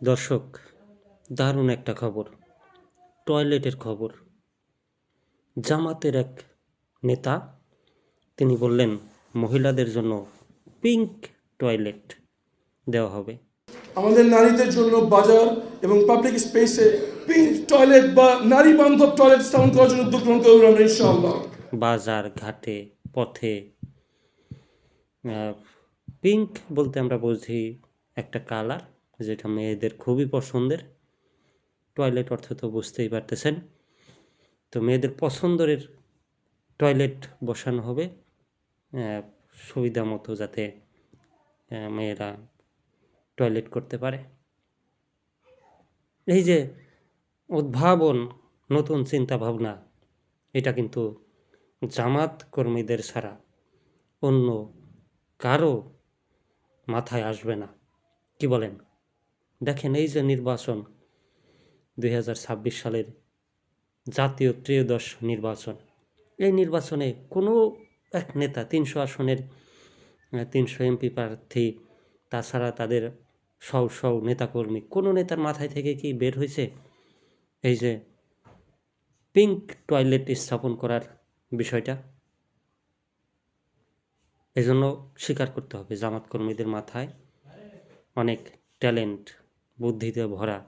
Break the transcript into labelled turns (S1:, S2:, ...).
S1: দর্শক, দারুণ একটা খবর, টয়লেটের খবর। জামাতের এক নেতা তিনি বললেন মহিলাদের জন্য পিঙ্ক টয়লেট দেওয়া হবে।
S2: আমাদের নারীদের জন্য বাজার এবং পাবলিক স্পেসে পিঙ্ক টয়লেট বা নারী বান্ধব টয়লেট স্থাপন করার জন্য উদ্যোগ গ্রহণ করব আমরা ইনশাআল্লাহ।
S1: বাজার ঘাটে পথে পিঙ্ক বলতে আমরা বুঝি একটা কালার যেটা মেয়েদের খুবই পছন্দের। টয়লেট অর্থ তো বুঝতেই পারতেছেন। তো মেয়েদের পছন্দের টয়লেট বসানো হবে সুবিধা মতো, যাতে মেয়েরা টয়লেট করতে পারে। এই যে উদ্ভাবন, নতুন চিন্তা ভাবনা, এটা কিন্তু জামাত কর্মীদের ছাড়া অন্য কারো মাথায় আসবে না। কি বলেন? দেখেন, এই যে নির্বাচন, 2026 সালের জাতীয় ত্রয়োদশ নির্বাচন, এই নির্বাচনে কোনো এক নেতা 300 আসনের 300 এমপি প্রার্থী, তাছাড়া তাদের সৌ নেতাকর্মী, কোনো নেতার মাথায় থেকে কি বের হয়েছে এই যে পিঙ্ক টয়লেট স্থাপন করার বিষয়টা? এজন্য স্বীকার করতে হবে জামাত কর্মীদের মাথায় অনেক ট্যালেন্ট, বুদ্ধিতে ভরা